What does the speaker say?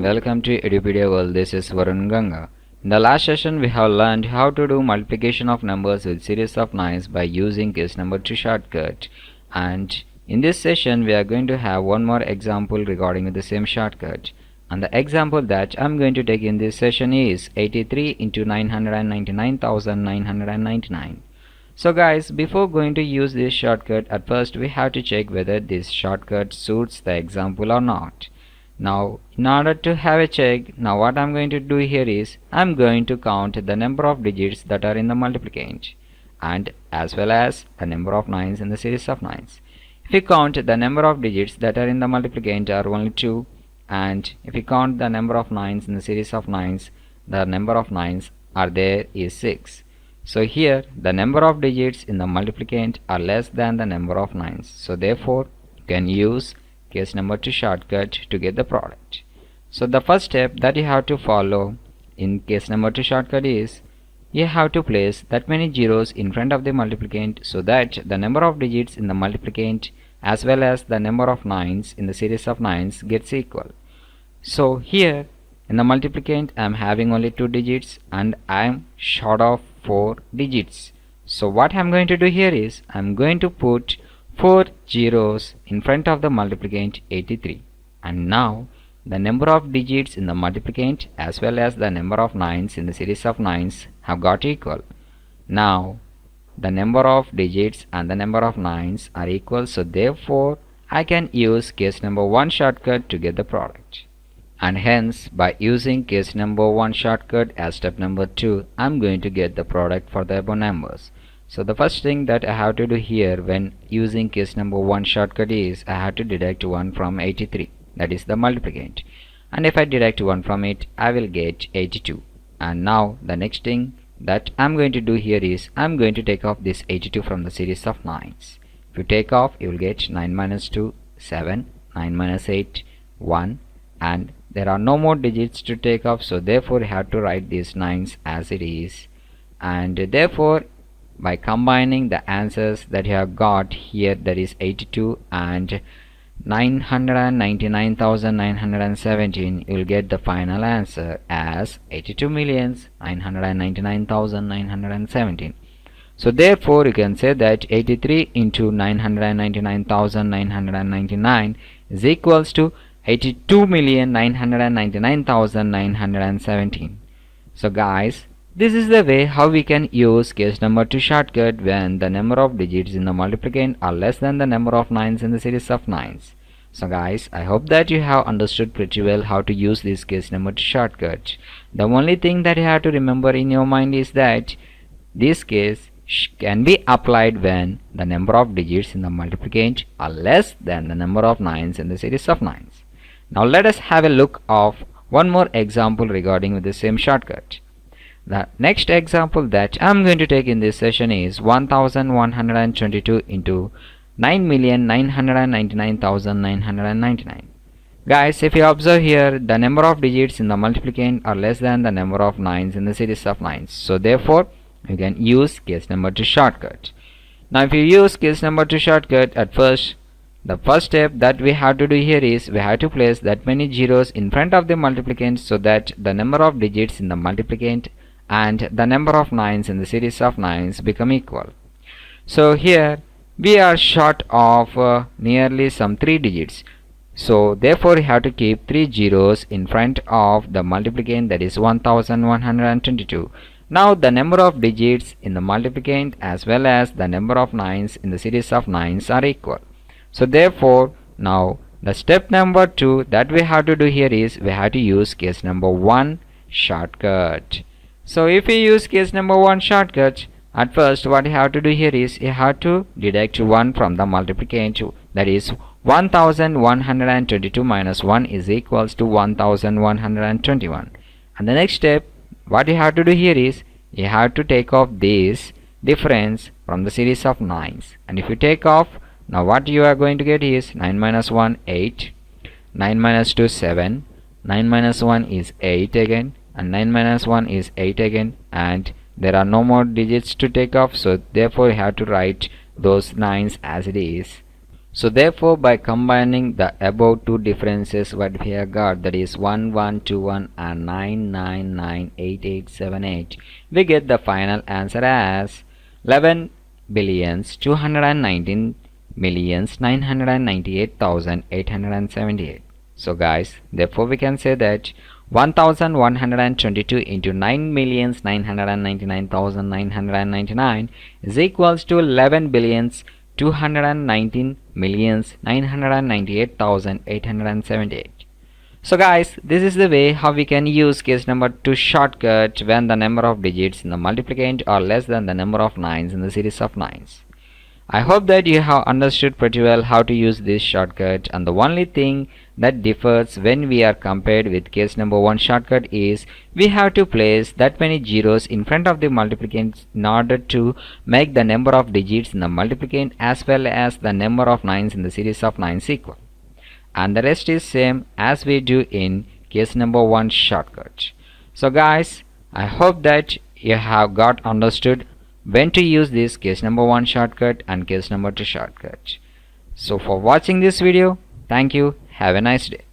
Welcome to Edupedia World. This is Varun Ganga. In the last session, we have learned how to do multiplication of numbers with series of 9s by using case number 2 shortcut. And in this session, we are going to have one more example regarding the same shortcut. And the example that I'm going to take in this session is 83 into 999,999. So guys, before going to use this shortcut, at first we have to check whether this shortcut suits the example or not. Now, in order to have a check, now what I'm going to do here is I'm going to count the number of digits that are in the multiplicand and as well as the number of 9s in the series of 9s. If you count the number of digits that are in the multiplicand are only 2, and if you count the number of 9s in the series of 9s, the number of 9s are there is 6. So here the number of digits in the multiplicand are less than the number of 9s. So therefore you can use case number 2 shortcut to get the product. So the first step that you have to follow in case number 2 shortcut is you have to place that many zeros in front of the multiplicand so that the number of digits in the multiplicand as well as the number of 9s in the series of 9s gets equal. So here in the multiplicand I am having only 2 digits and I am short of 4 digits. So what I am going to do here is I am going to put 4 zeros in front of the multiplicand 83, and now the number of digits in the multiplicand as well as the number of 9s in the series of 9s have got equal. Now the number of digits and the number of 9s are equal, so therefore I can use case number 1 shortcut to get the product. And hence by using case number 1 shortcut as step number 2, I am going to get the product for the above numbers. So the first thing that I have to do here when using case number 1 shortcut is I have to deduct 1 from 83, that is the multiplicand, and if I deduct 1 from it I will get 82. And now the next thing that I'm going to do here is I'm going to take off this 82 from the series of 9s. If you take off, you will get 9 minus 2 7, 9 minus 8 1, and there are no more digits to take off, so therefore you have to write these 9s as it is. And therefore by combining the answers that you have got here, that is 82 and 999,917, you will get the final answer as 82,999,917. So therefore you can say that 83 into 999,999 is equals to 82,999,917. So guys, this is the way how we can use case number 2 shortcut when the number of digits in the multiplicand are less than the number of 9s in the series of 9s. So guys, I hope that you have understood pretty well how to use this case number 2 shortcut. The only thing that you have to remember in your mind is that this case can be applied when the number of digits in the multiplicand are less than the number of 9s in the series of 9s. Now let us have a look of one more example regarding the same shortcut. The next example that I am going to take in this session is 1122 into 9,999,999. Guys, if you observe here, the number of digits in the multiplicand are less than the number of 9s in the series of 9s. So therefore, you can use case number 2 shortcut. Now if you use case number 2 shortcut, at first, the first step that we have to do here is we have to place that many zeros in front of the multiplicand so that the number of digits in the multiplicand and the number of 9s in the series of 9s become equal. So here we are short of nearly some 3 digits. So therefore you have to keep 3 zeros in front of the multiplicand, that is 1122. Now the number of digits in the multiplicand as well as the number of 9s in the series of 9s are equal. So therefore now the step number 2 that we have to do here is we have to use case number 1 shortcut. So if you use case number 1 shortcut, at first what you have to do here is you have to deduct 1 from the multiplicand, that is 1122 minus 1 is equals to 1121. And the next step what you have to do here is you have to take off this difference from the series of 9s, and if you take off, now what you are going to get is 9 minus 1 8, 9 minus 2 7, 9 minus 1 is 8 again, and 9 minus 1 is 8 again, and there are no more digits to take off, so therefore you have to write those 9s as it is. So therefore, by combining the above two differences what we have got, that is 1121 and 9998878, we get the final answer as 11,219,998,878. So guys, therefore we can say that 1122 into 9,999,999 is equals to 11,219,998,878. So guys, this is the way how we can use case number 2 shortcut when the number of digits in the multiplicand are less than the number of nines in the series of nines. I hope that you have understood pretty well how to use this shortcut, and the only thing that differs when we are compared with case number 1 shortcut is we have to place that many zeros in front of the multiplicand in order to make the number of digits in the multiplicand as well as the number of nines in the series of nines equal. And the rest is same as we do in case number 1 shortcut. So guys, I hope that you have got understood when to use this case number 1 shortcut and case number 2 shortcut. So for watching this video, thank you, have a nice day.